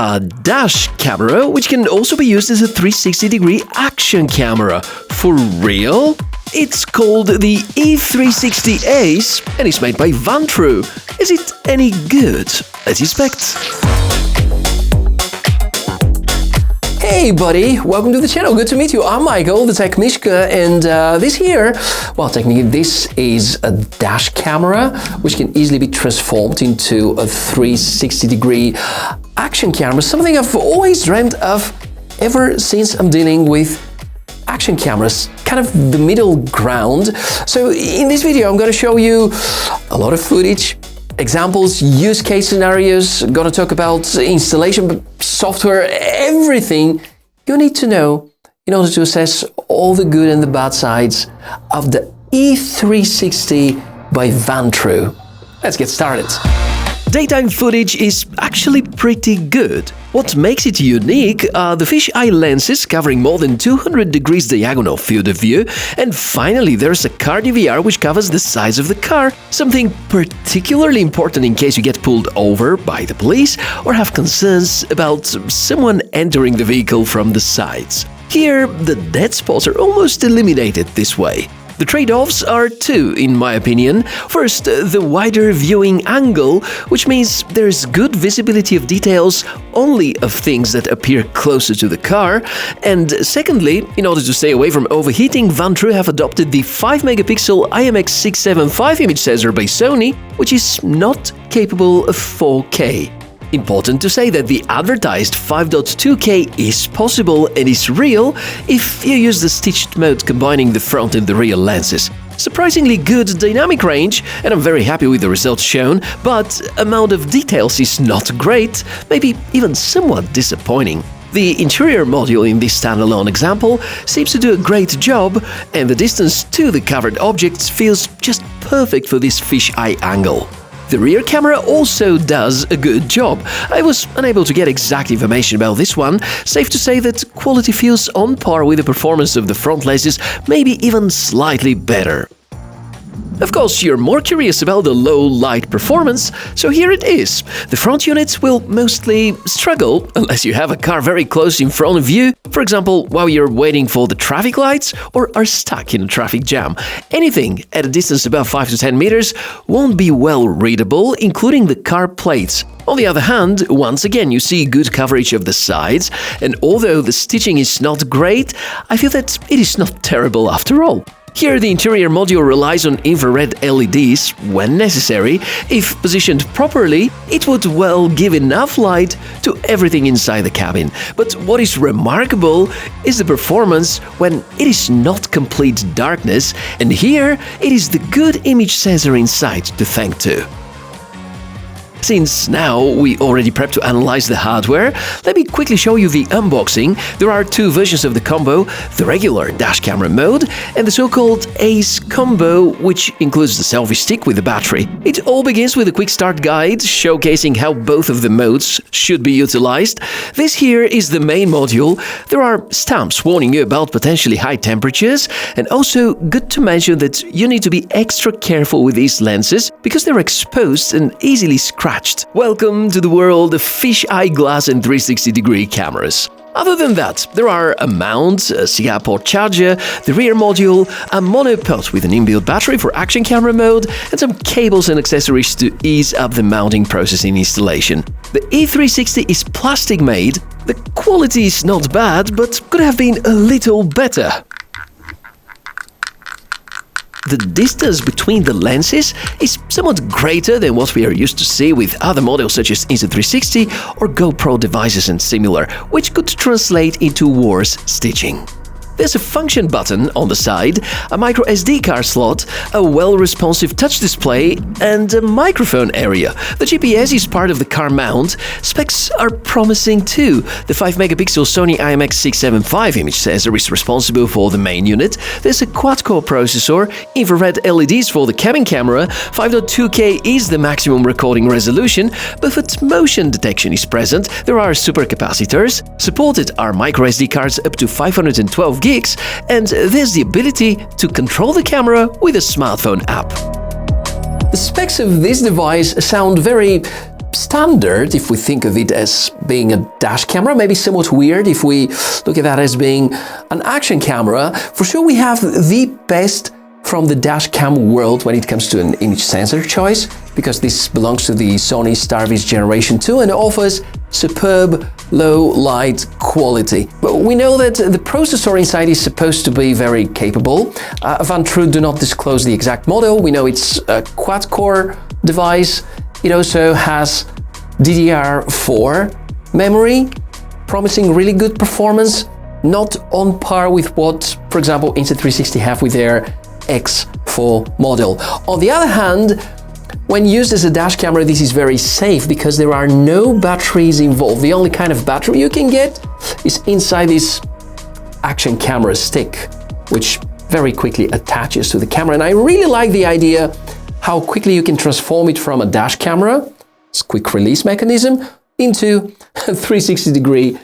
a dash camera, which can also be used as a 360-degree action camera. For real? It's called the E360 Ace and is made by Vantrue. Is it any good? Let's inspect. Hey buddy, welcome to the channel, good to meet you. I'm Michael, the Tech Mishka, and this here, well, technically this is a dash camera, which can easily be transformed into a 360-degree action camera, something I've always dreamt of ever since I'm dealing with action cameras, kind of the middle ground. So in this video, I'm going to show you a lot of footage, examples, use case scenarios, I'm gonna talk about installation software, everything you need to know in order to assess all the good and the bad sides of the E360 by Vantrue. Let's get started. Daytime footage is actually pretty good. What makes it unique are the fisheye lenses covering more than 200 degrees diagonal field of view, and finally there's a car DVR which covers the size of the car, something particularly important in case you get pulled over by the police or have concerns about someone entering the vehicle from the sides. Here, the dead spots are almost eliminated this way. The trade-offs are two, in my opinion. First, the wider viewing angle, which means there's good visibility of details only of things that appear closer to the car. And secondly, in order to stay away from overheating, Vantrue have adopted the 5-megapixel IMX675 image sensor by Sony, which is not capable of 4K. Important to say that the advertised 5.2K is possible and is real if you use the stitched mode combining the front and the rear lenses. Surprisingly good dynamic range, and I'm very happy with the results shown, but amount of details is not great, maybe even somewhat disappointing. The interior module in this standalone example seems to do a great job, and the distance to the covered objects feels just perfect for this fisheye angle. The rear camera also does a good job. I was unable to get exact information about this one. Safe to say that quality feels on par with the performance of the front lenses, maybe even slightly better. Of course, you're more curious about the low light performance, so here it is. The front units will mostly struggle unless you have a car very close in front of you, for example, while you're waiting for the traffic lights or are stuck in a traffic jam. Anything at a distance above 5 to 10 meters won't be well readable, including the car plates. On the other hand, once again, you see good coverage of the sides, and although the stitching is not great, I feel that it is not terrible after all. Here, the interior module relies on infrared LEDs when necessary. If positioned properly, it would well give enough light to everything inside the cabin. But what is remarkable is the performance when it is not complete darkness, and here it is the good image sensor inside to thank to. Since now we already prepped to analyze the hardware, let me quickly show you the unboxing. There are two versions of the combo, the regular dash camera mode and the so-called Ace combo, which includes the selfie stick with the battery. It all begins with a quick start guide showcasing how both of the modes should be utilized. This here is the main module. There are stamps warning you about potentially high temperatures, and also good to mention that you need to be extra careful with these lenses because they're exposed and easily scratched. Welcome to the world of fisheye glass and 360-degree cameras. Other than that, there are a mount, a CR port charger, the rear module, a monopod with an inbuilt battery for action camera mode, and some cables and accessories to ease up the mounting process in installation. The E360 is plastic made. The quality is not bad, but could have been a little better. The distance between the lenses is somewhat greater than what we are used to see with other models such as Insta360 or GoPro devices and similar, which could translate into worse stitching. There's a function button on the side, a micro SD card slot, a well-responsive touch display, and a microphone area. The GPS is part of the car mount. Specs are promising too. The 5-megapixel Sony IMX675 image sensor is responsible for the main unit. There's a quad-core processor, infrared LEDs for the cabin camera, 5.2K is the maximum recording resolution, but motion detection is present. There are supercapacitors. Supported are micro SD cards up to 512 gigs, and there's the ability to control the camera with a smartphone app. The specs of this device sound very standard if we think of it as being a dash camera, maybe somewhat weird if we look at that as being an action camera. For sure, we have the best from the dash cam world when it comes to an image sensor choice, because this belongs to the Sony Starvis Generation 2 and offers superb low light quality. But we know that the processor inside is supposed to be very capable. Vantrue do not disclose the exact model. We know it's a quad-core device. It also has DDR4 memory, promising really good performance, not on par with what, for example, Insta360 have with their X4 model. On the other hand, when used as a dash camera, this is very safe because there are no batteries involved. The only kind of battery you can get is inside this action camera stick, which very quickly attaches to the camera. And I really like the idea how quickly you can transform it from a dash camera, this quick release mechanism, into a 360-degree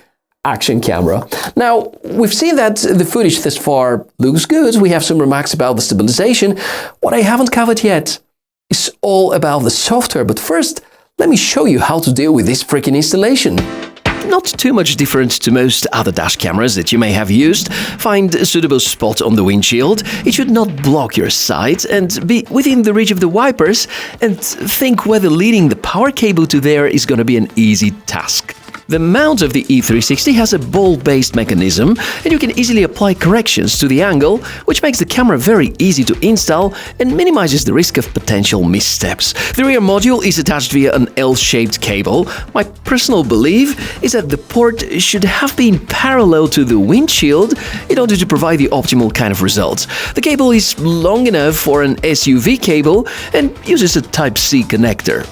action camera. Now, we've seen that the footage thus far looks good. We have some remarks about the stabilization. What I haven't covered yet is all about the software, but first, let me show you how to deal with this freaking installation. Not too much different to most other dash cameras that you may have used. Find a suitable spot on the windshield. It should not block your sight and be within the reach of the wipers, and think whether leading the power cable to there is going to be an easy task. The mount of the E360 has a ball-based mechanism, and you can easily apply corrections to the angle, which makes the camera very easy to install and minimizes the risk of potential missteps. The rear module is attached via an L-shaped cable. My personal belief is that the port should have been parallel to the windshield in order to provide the optimal kind of results. The cable is long enough for an SUV cable and uses a Type-C connector.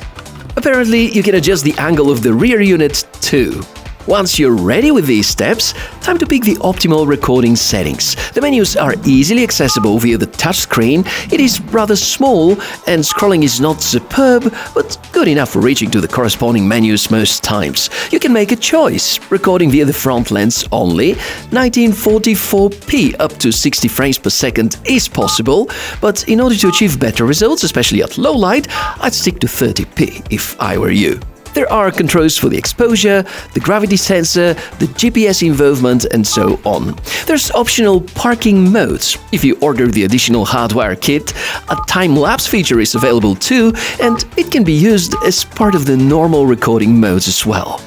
Apparently, you can adjust the angle of the rear unit too. Once you're ready with these steps, time to pick the optimal recording settings. The menus are easily accessible via the touchscreen. It is rather small and scrolling is not superb, but good enough for reaching to the corresponding menus most times. You can make a choice. Recording via the front lens only, 1944p up to 60 frames per second is possible, but in order to achieve better results, especially at low light, I'd stick to 30p if I were you. There are controls for the exposure, the gravity sensor, the GPS involvement, and so on. There's optional parking modes. If you order the additional hardware kit, a time-lapse feature is available too, and it can be used as part of the normal recording modes as well.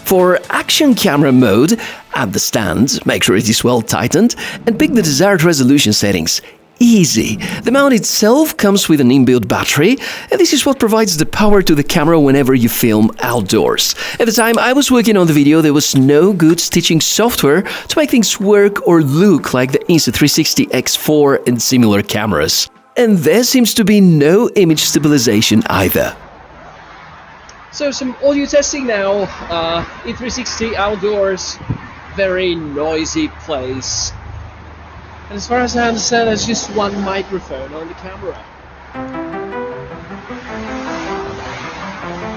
For action camera mode, at the stand, make sure it is well tightened, and pick the desired resolution settings. Easy. The mount itself comes with an inbuilt battery, and this is what provides the power to the camera whenever you film outdoors. At the time I was working on the video, there was no good stitching software to make things work or look like the Insta360 X4 and similar cameras. And there seems to be no image stabilization either. So some audio testing now. E360 outdoors, very noisy place. And as far as I understand, there's just one microphone on the camera.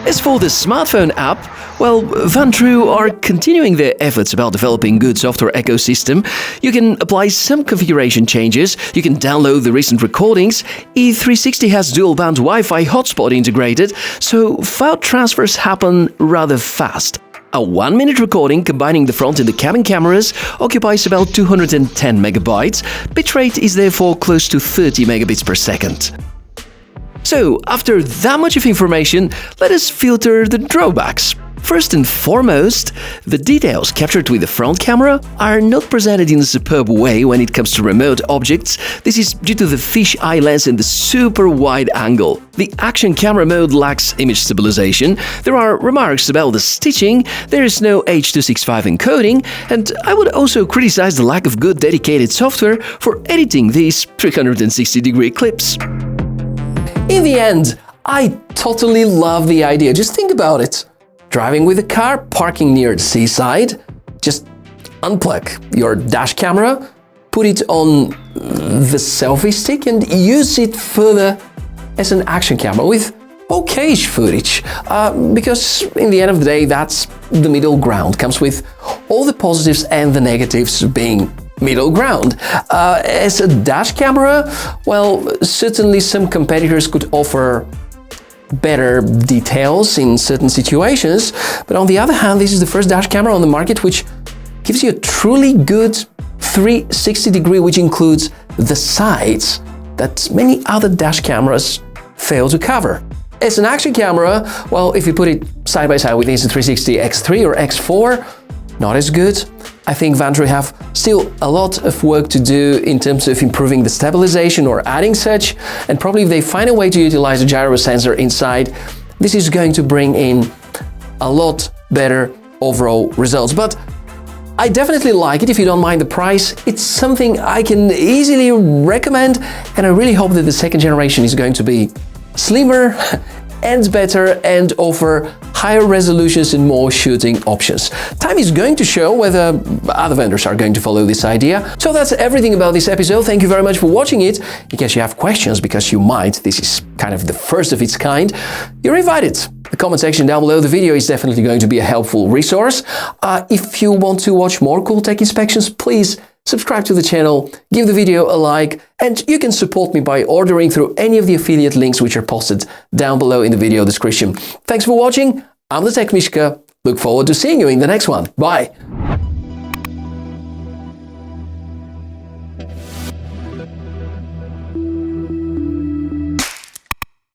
As for the smartphone app, well, Vantrue are continuing their efforts about developing good software ecosystem. You can apply some configuration changes, you can download the recent recordings. E360 has dual-band Wi-Fi hotspot integrated, so file transfers happen rather fast. A 1-minute recording combining the front and the cabin cameras occupies about 210 megabytes. Bitrate is therefore close to 30 megabits per second. So, after that much of information, let us filter the drawbacks. First and foremost, the details captured with the front camera are not presented in a superb way when it comes to remote objects. This is due to the fish-eye lens and the super wide angle. The action camera mode lacks image stabilization, there are remarks about the stitching, there is no H.265 encoding, and I would also criticize the lack of good dedicated software for editing these 360-degree clips. In the end, I totally love the idea. Just think about it. Driving with a car, parking near the seaside, just unplug your dash camera, put it on the selfie stick and use it further as an action camera with okay-ish footage. Because in the end of the day, that's the middle ground. Comes with all the positives and the negatives being middle ground. As a dash camera, well, certainly some competitors could offer better details in certain situations, but on the other hand, this is the first dash camera on the market which gives you a truly good 360 degree, which includes the sides that many other dash cameras fail to cover. As an action camera, well, if you put it side by side with the Insta360 X3 or X4, not as good. I think Vantrue have still a lot of work to do in terms of improving the stabilization or adding such, and probably if they find a way to utilize the gyro sensor inside, this is going to bring in a lot better overall results. But I definitely like it if you don't mind the price. It's something I can easily recommend, and I really hope that the second generation is going to be slimmer and better and offer higher resolutions and more shooting options. Time is going to show whether other vendors are going to follow this idea. So that's everything about this episode. Thank you very much for watching it. In case you have questions, because you might, this is kind of the first of its kind, you're invited. The comment section down below the video is definitely going to be a helpful resource. If you want to watch more cool tech inspections, please subscribe to the channel, give the video a like, and you can support me by ordering through any of the affiliate links which are posted down below in the video description. Thanks for watching. I'm the Tech Mishka. Look forward to seeing you in the next one. Bye.